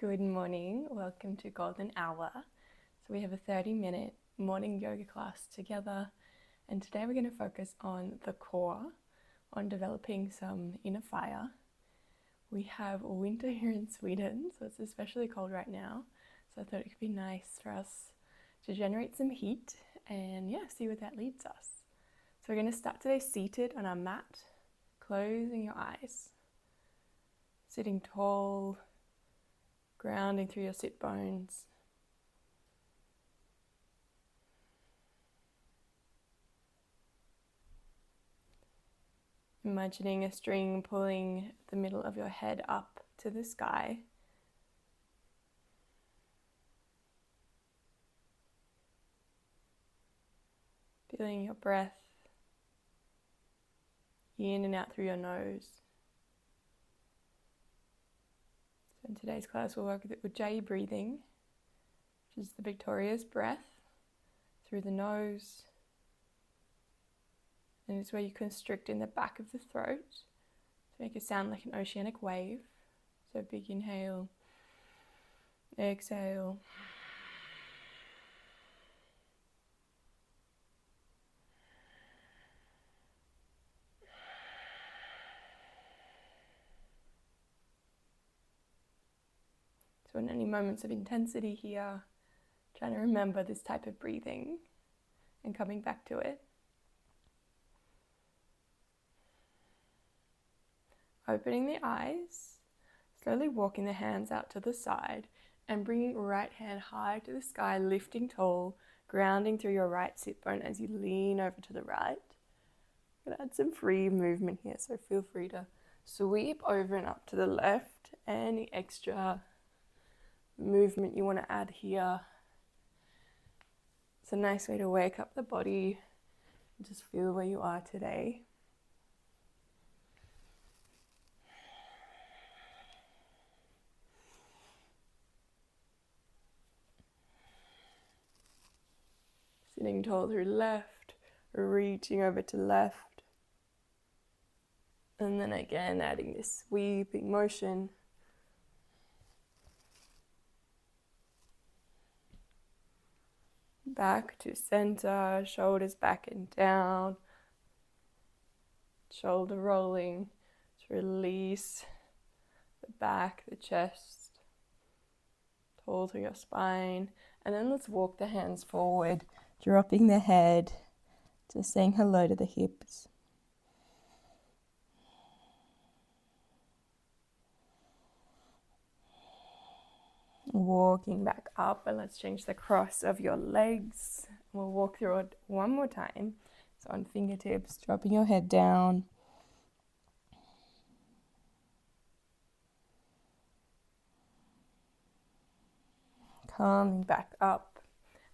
Good morning, welcome to Golden Hour. So we have a 30-minute morning yoga class together, and today we're going to focus on the core, on developing some inner fire. We have winter here in Sweden, so it's especially cold right now, so I thought it could be nice for us to generate some heat and see where that leads us. So we're going to start today seated on our mat, closing your eyes, sitting tall, grounding through your sit bones. Imagining a string pulling the middle of your head up to the sky. Feeling your breath in and out through your nose. So in today's class we'll work with Ujjayi breathing, which is the victorious breath through the nose. And it's where you constrict in the back of the throat to make it sound like an oceanic wave. So big inhale, exhale. So in any moments of intensity here, trying to remember this type of breathing and coming back to it. Opening the eyes, slowly walking the hands out to the side and bringing right hand high to the sky, lifting tall, grounding through your right sit bone as you lean over to the right. I'm going to add some free movement here, so feel free to sweep over and up to the left. Any extra movement you want to add here. It's a nice way to wake up the body and just feel where you are today. Sitting tall through left, reaching over to left. And then again adding this sweeping motion. Back to center, shoulders back and down. Shoulder rolling to release the back, the chest. Tall through your spine. And then let's walk the hands forward, dropping the head, just saying hello to the hips. Walking back up, and let's change the cross of your legs. We'll walk through it one more time. So on fingertips, dropping your head down. Coming back up,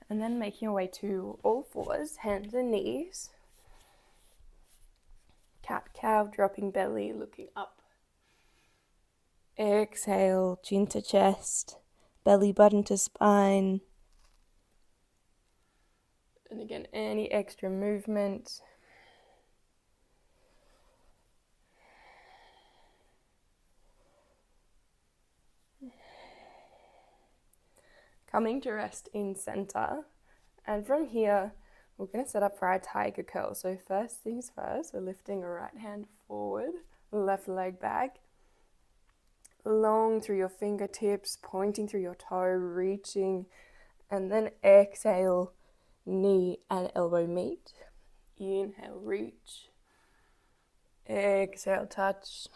and then making your way to all fours, hands and knees. Cat-cow, dropping belly, looking up. Exhale, chin to chest. Belly button to spine. And again, any extra movement. Coming to rest in center. And from here, we're going to set up for our tiger curl. So first things first, we're lifting a right hand forward, left leg back. Long through your fingertips, pointing through your toe, reaching, and then exhale, knee and elbow meet. Inhale, reach. Exhale, touch.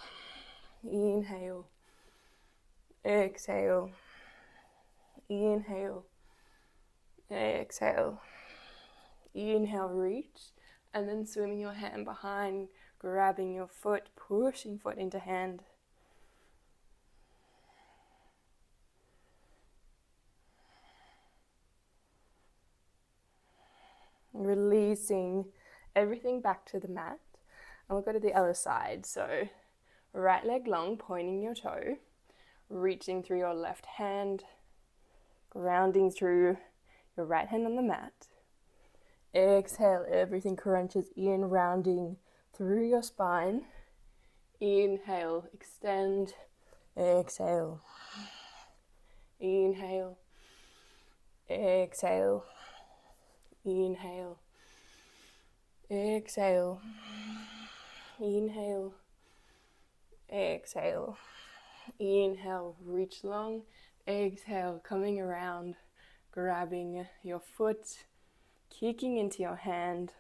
Inhale. Exhale. Inhale. Exhale. Inhale, reach. And then swimming your hand behind, grabbing your foot, pushing foot into hand. Releasing everything back to the mat, and we'll go to the other side. So right leg long, pointing your toe, reaching through your left hand, grounding through your right hand on the mat. Exhale, everything crunches in, rounding through your spine. Inhale, extend, exhale. Inhale. Exhale. Inhale. Exhale. Inhale. Exhale. Inhale, reach long. Exhale, coming around, grabbing your foot, kicking into your hand.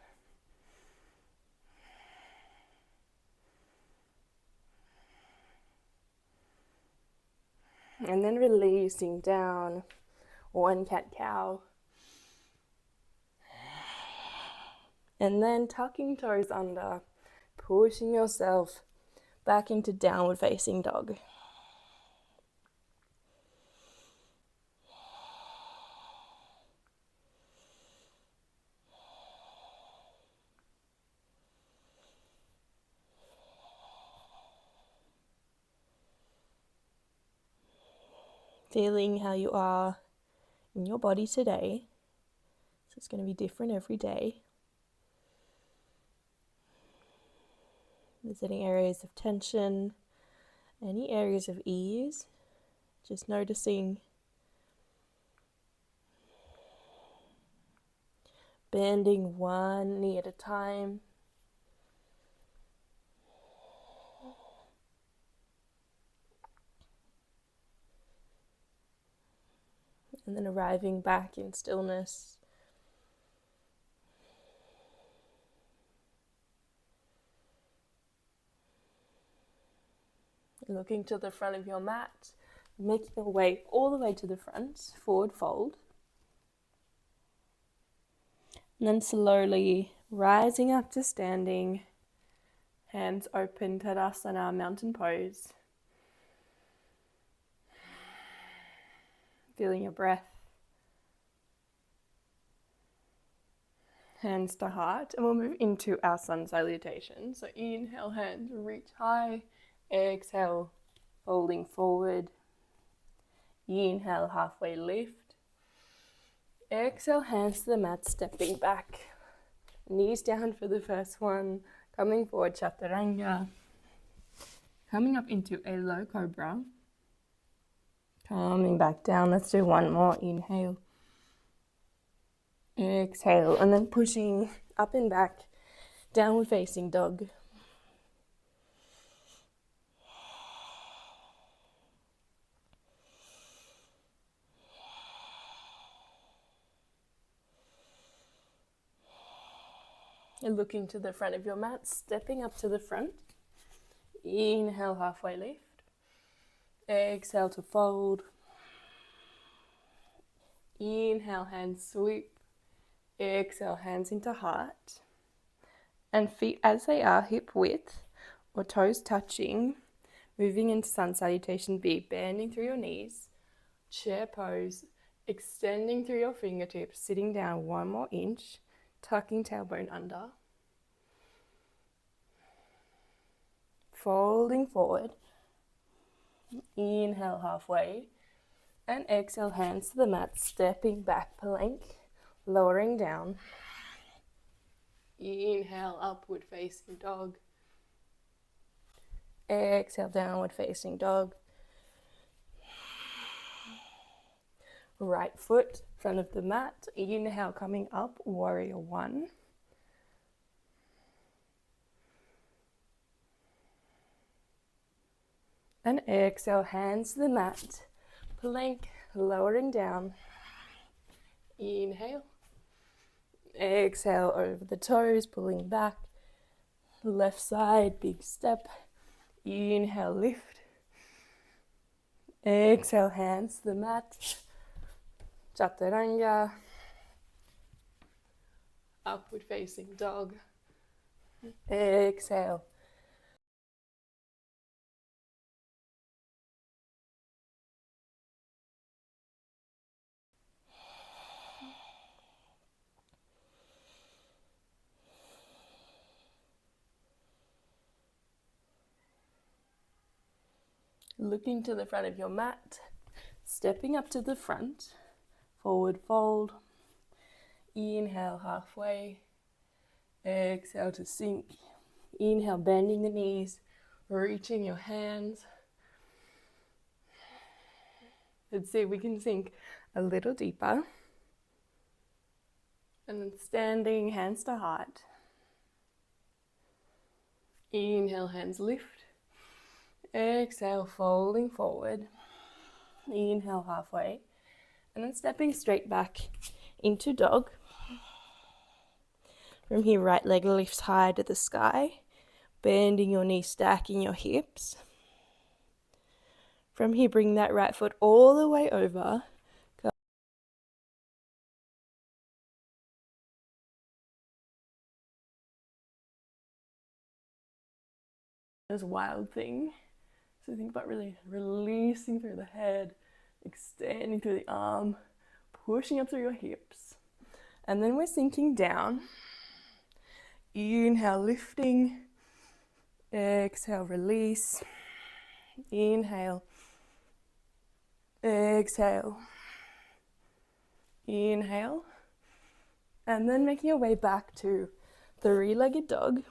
And then releasing down, one cat-cow. And then tucking toes under, pushing yourself back into downward facing dog. Feeling how you are in your body today. So it's going to be different every day. If there's any areas of tension, any areas of ease, just noticing. Bending one knee at a time. And then arriving back in stillness. Looking to the front of your mat, making your way all the way to the front, forward fold. And then slowly rising up to standing, hands open, Tadasana, mountain pose. Feeling your breath. Hands to heart, and we'll move into our sun salutation. So inhale, hands reach high. Exhale, folding forward. Inhale, halfway lift. Exhale, hands to the mat, stepping back. Knees down for the first one. Coming forward, chaturanga. Coming up into a low cobra. Coming back down. Let's do one more. Inhale. Exhale. And then pushing up and back. Downward facing dog. And looking to the front of your mat, stepping up to the front. Inhale, halfway lift. Exhale to fold. Inhale, hands sweep. Exhale, hands into heart. And feet as they are, hip width or toes touching. Moving into sun salutation B, bending through your knees. Chair pose, extending through your fingertips, sitting down one more inch. Tucking tailbone under. Folding forward. Inhale halfway. And exhale, hands to the mat, stepping back, plank, lowering down. Inhale, upward facing dog. Exhale, downward facing dog. Right foot, front of the mat. Inhale, coming up, warrior one. And exhale, hands to the mat. Plank, lowering down. Inhale. Exhale, over the toes, pulling back. Left side, big step. Inhale, lift. Exhale, hands to the mat. Chaturanga. Upward facing dog. Exhale. Looking to the front of your mat, stepping up to the front, forward fold. Inhale, halfway. Exhale to sink. Inhale, bending the knees, reaching your hands. Let's see if we can sink a little deeper. And then standing, hands to heart. Inhale, hands lift. Exhale, folding forward. Inhale, halfway. And then stepping straight back into dog. From here, right leg lifts high to the sky. Bending your knees, stacking your hips. From here, bring that right foot all the way over. This wild thing. So think about really releasing through the head, extending through the arm, pushing up through your hips. And then we're sinking down. Inhale, lifting. Exhale, release. Inhale. Exhale. Inhale. And then making your way back to three-legged dog.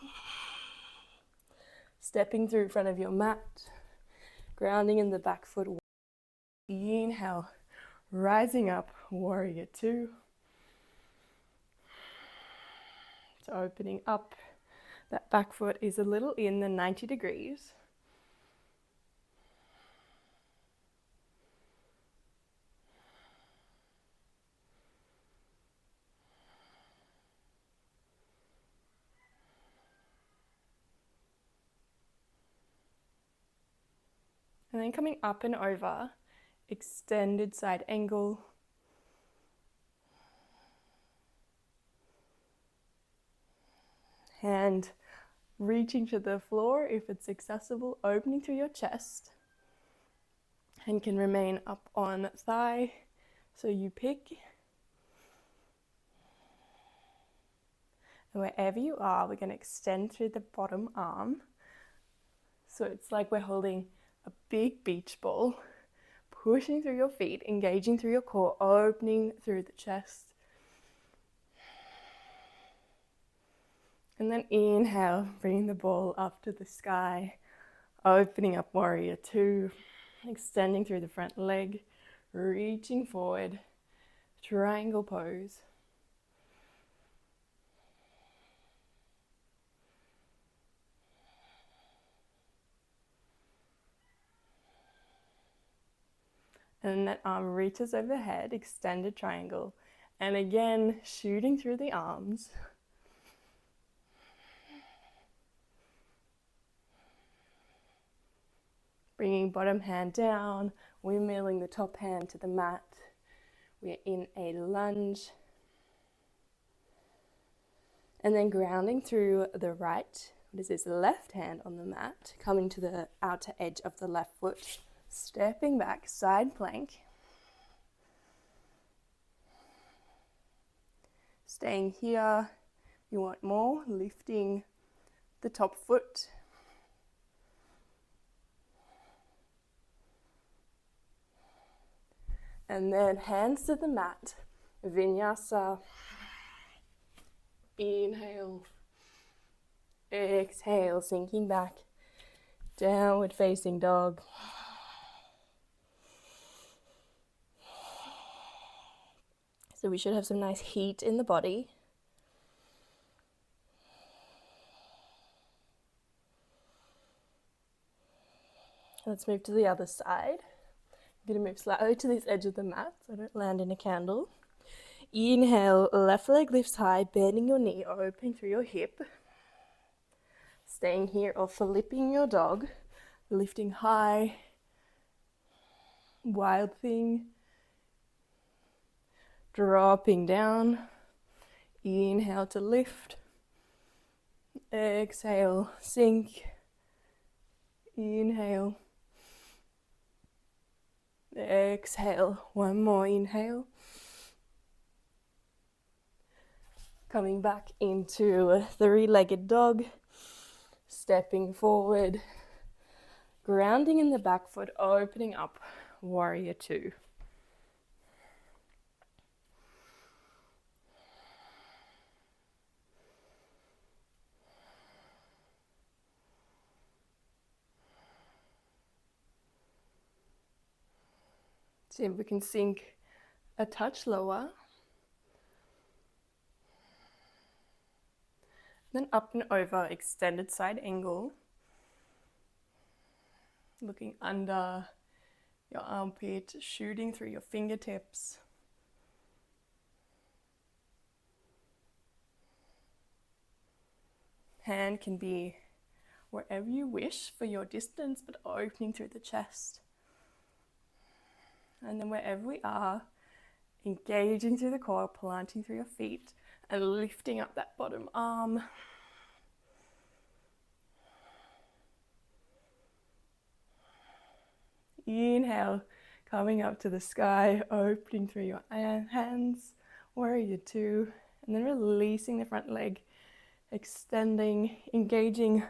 Stepping through in front of your mat. Grounding in the back foot. Inhale. Rising up, warrior two. So opening up. That back foot is a little in the 90 degrees. And then coming up and over, extended side angle. Hand reaching to the floor if it's accessible, opening through your chest. Hand can remain up on thigh, so you pick. And wherever you are, we're going to extend through the bottom arm. So it's like we're holding a big beach ball, pushing through your feet, engaging through your core, opening through the chest. And then inhale, bringing the ball up to the sky, opening up warrior two, extending through the front leg, reaching forward, triangle pose. And then that arm reaches overhead, extended triangle. And again, shooting through the arms. Bringing bottom hand down, windmilling the top hand to the mat. We're in a lunge. And then grounding through the right, left hand on the mat, coming to the outer edge of the left foot. Stepping back, side plank. Staying here. You want more, lifting the top foot. And then hands to the mat, vinyasa. Inhale. Exhale, sinking back. Downward facing dog. So we should have some nice heat in the body. Let's move to the other side. I'm going to move slightly to this edge of the mat so I don't land in a candle. Inhale, left leg lifts high, bending your knee, opening through your hip. Staying here or flipping your dog, lifting high. Wild thing. Dropping down. Inhale to lift. Exhale, sink. Inhale. Exhale. One more inhale. Coming back into a three-legged dog. Stepping forward. Grounding in the back foot, opening up. Warrior two. See if we can sink a touch lower. Then up and over, extended side angle. Looking under your armpit, shooting through your fingertips. Hand can be wherever you wish for your distance, but opening through the chest. And then wherever we are, engaging through the core, planting through your feet, and lifting up that bottom arm. Inhale, coming up to the sky, opening through your hands, warrior two, and then releasing the front leg, extending, engaging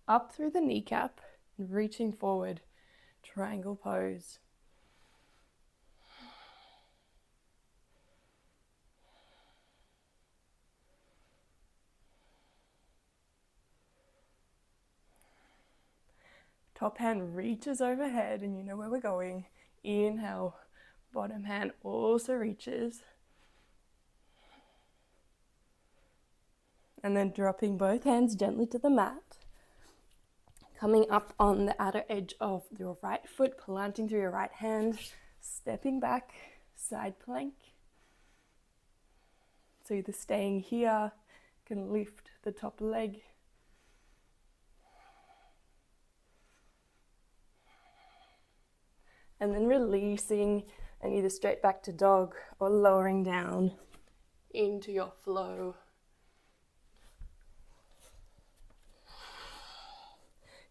up through the kneecap, and reaching forward, triangle pose. Top hand reaches overhead, and you know where we're going. Inhale, bottom hand also reaches. And then dropping both hands gently to the mat. Coming up on the outer edge of your right foot, planting through your right hand, stepping back, side plank. So either staying here, you can lift the top leg. And then releasing and either straight back to dog or lowering down into your flow.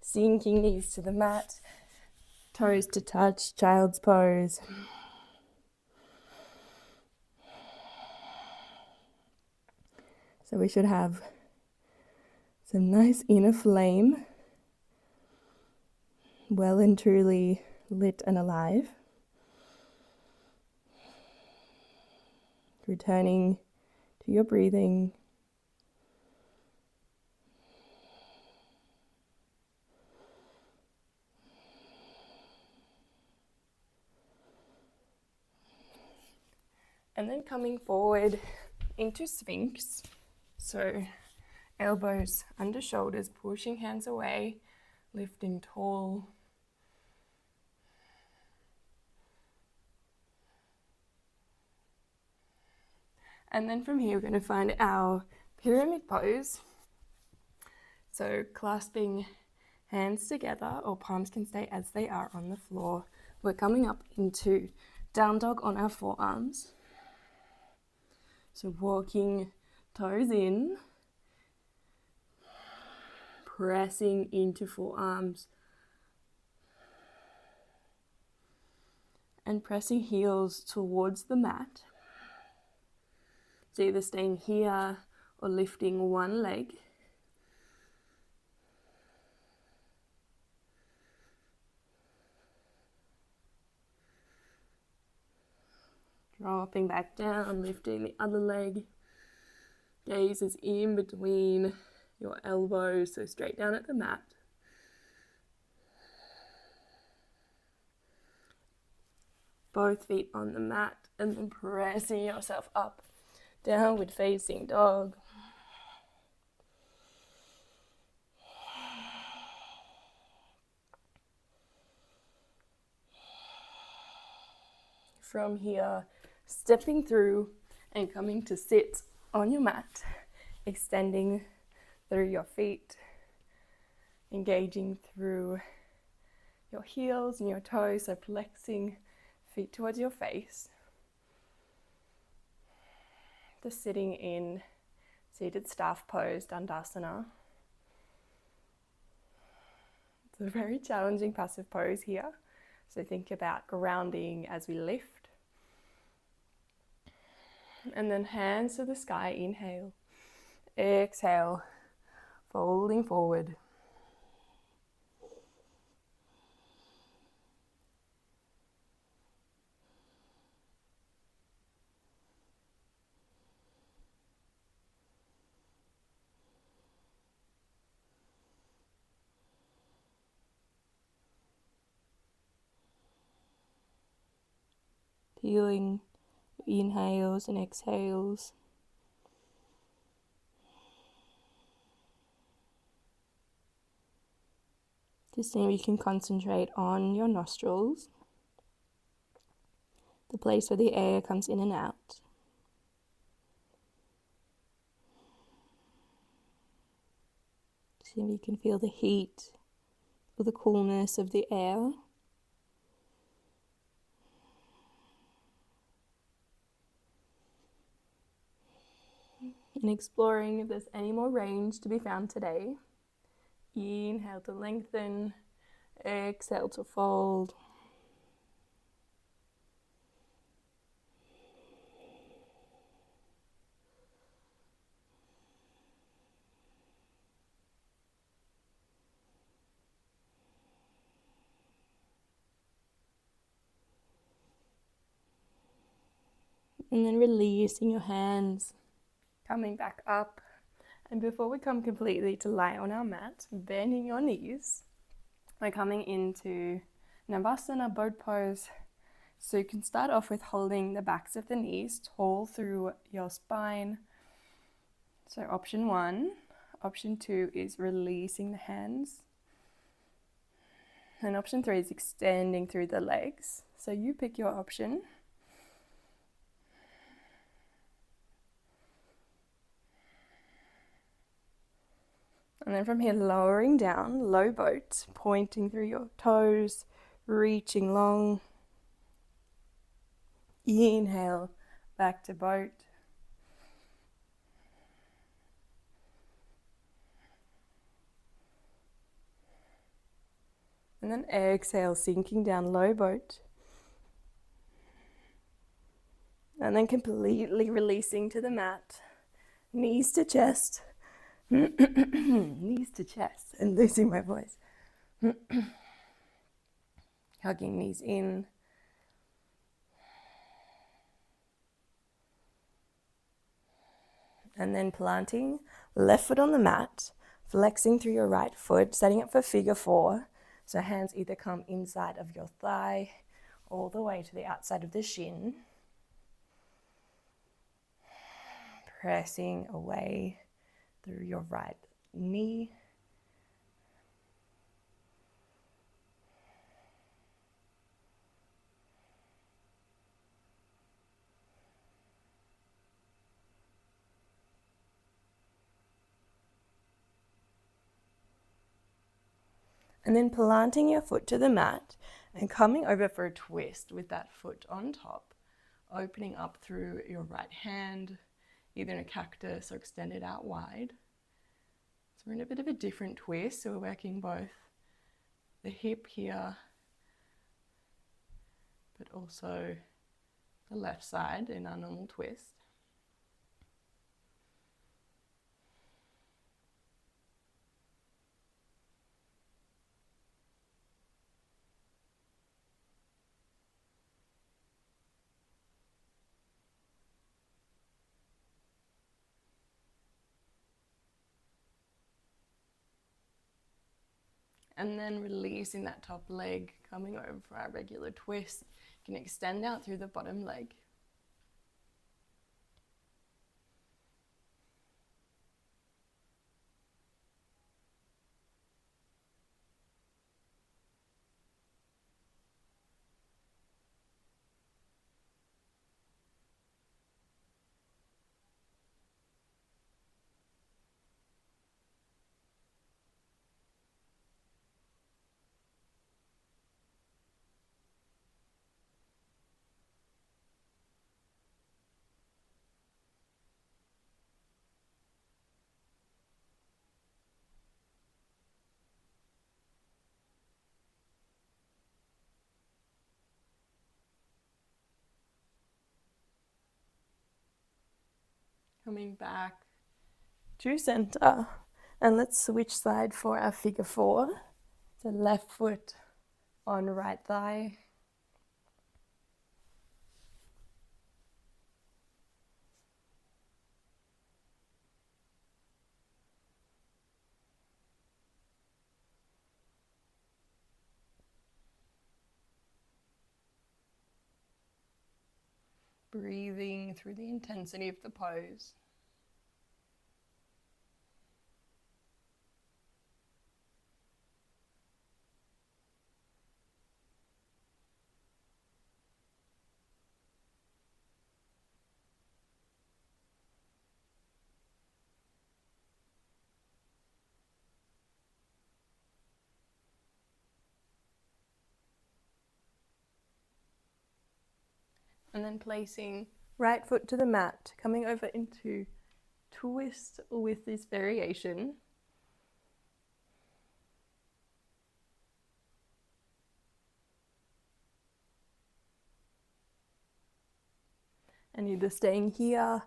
Sinking knees to the mat, toes to touch, child's pose. So we should have some nice inner flame, well and truly lit and alive. Returning to your breathing. And then coming forward into Sphinx. So elbows under shoulders, pushing hands away, lifting tall. And then from here, we're going to find our pyramid pose. So clasping hands together, or palms can stay as they are on the floor. We're coming up into down dog on our forearms. So walking toes in, pressing into forearms, and pressing heels towards the mat. So either staying here or lifting one leg. Dropping back down, lifting the other leg. Gaze is in between your elbows, so straight down at the mat. Both feet on the mat, and then pressing yourself up. Downward facing dog. From here, stepping through and coming to sit on your mat, extending through your feet, engaging through your heels and your toes, so flexing feet towards your face. Just sitting in seated staff pose, Dandasana. It's a very challenging passive pose here. So think about grounding as we lift. And then hands to the sky, inhale. Exhale, folding forward. Feeling inhales and exhales. Just seeing if you can concentrate on your nostrils, the place where the air comes in and out. See if you can feel the heat or the coolness of the air. And exploring if there's any more range to be found today. Inhale to lengthen, exhale to fold. And then releasing your hands, coming back up. And before we come completely to lie on our mat, bending your knees, we're coming into Navasana boat pose. So you can start off with holding the backs of the knees tall through your spine. So option 1. Option 2 is releasing the hands. And option 3 is extending through the legs. So you pick your option. And then from here, lowering down, low boat, pointing through your toes, reaching long. Inhale, back to boat. And then exhale, sinking down, low boat. And then completely releasing to the mat, knees to chest. Knees to chest, and losing my voice. Hugging knees in. And then planting left foot on the mat, flexing through your right foot, setting up for figure 4. So hands either come inside of your thigh, all the way to the outside of the shin. Pressing away through your right knee. And then planting your foot to the mat and coming over for a twist with that foot on top, opening up through your right hand, either in a cactus or extended out wide. So we're in a bit of a different twist, so we're working both the hip here, but also the left side in our normal twist. And then releasing that top leg, coming over for our regular twist. You can extend out through the bottom leg. Coming back to center. And let's switch side for our figure 4. So left foot on right thigh. breathing through the intensity of the pose. And then placing right foot to the mat, coming over into twist with this variation. And either staying here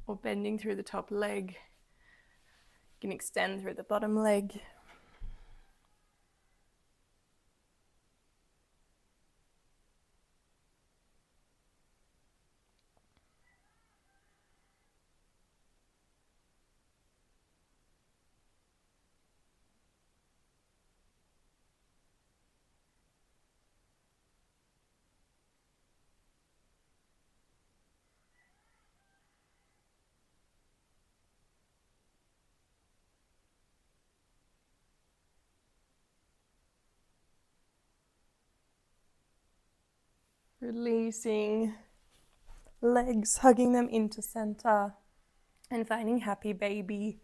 or bending through the top leg. You can extend through the bottom leg. Releasing legs, hugging them into center, and finding happy baby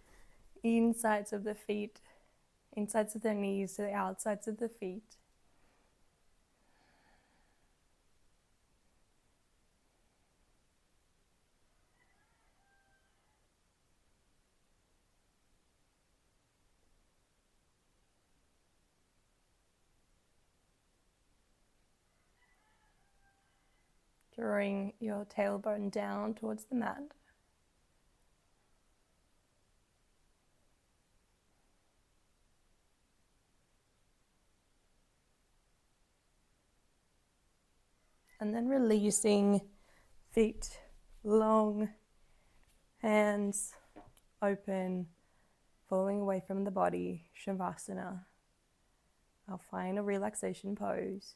insides of the feet, insides of the knees to the outsides of the feet. Drawing your tailbone down towards the mat. And then releasing, feet long, hands open, falling away from the body, Shavasana, our final relaxation pose.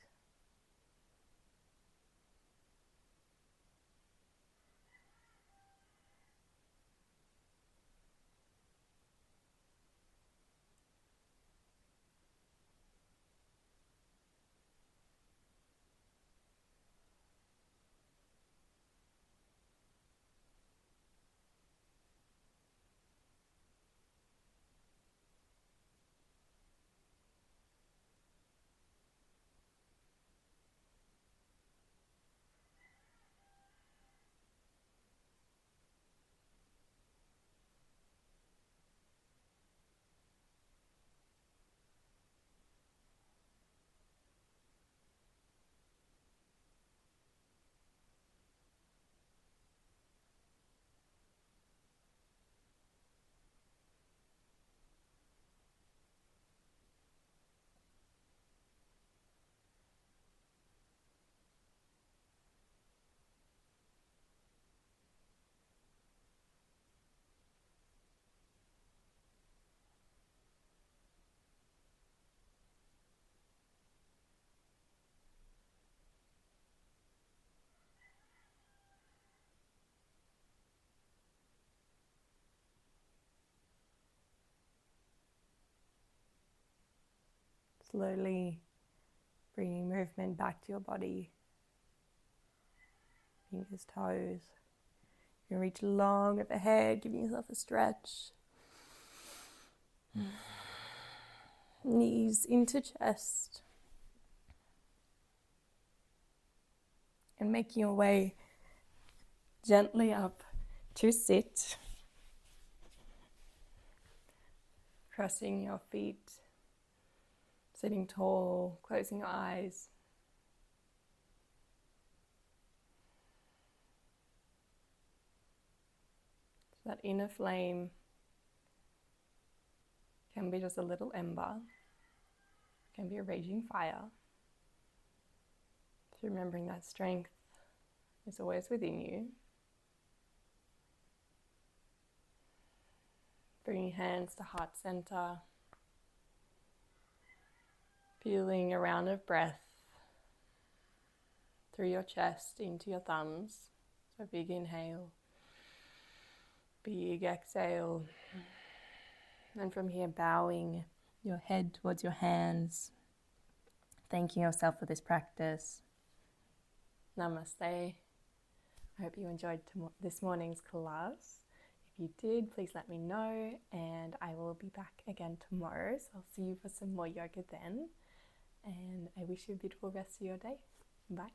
Slowly bringing movement back to your body. Fingers, toes. You can reach long at the head, giving yourself a stretch. Knees into chest. And making your way gently up to sit. Crossing your feet. Sitting tall, closing your eyes. So that inner flame can be just a little ember, can be a raging fire. So remembering that strength is always within you. Bringing hands to heart center. Feeling a round of breath through your chest into your thumbs. So big inhale, big exhale. And from here, bowing your head towards your hands, thanking yourself for this practice. Namaste. I hope you enjoyed this morning's class. If you did, please let me know, and I will be back again tomorrow. So I'll see you for some more yoga then. And I wish you a beautiful rest of your day. Bye.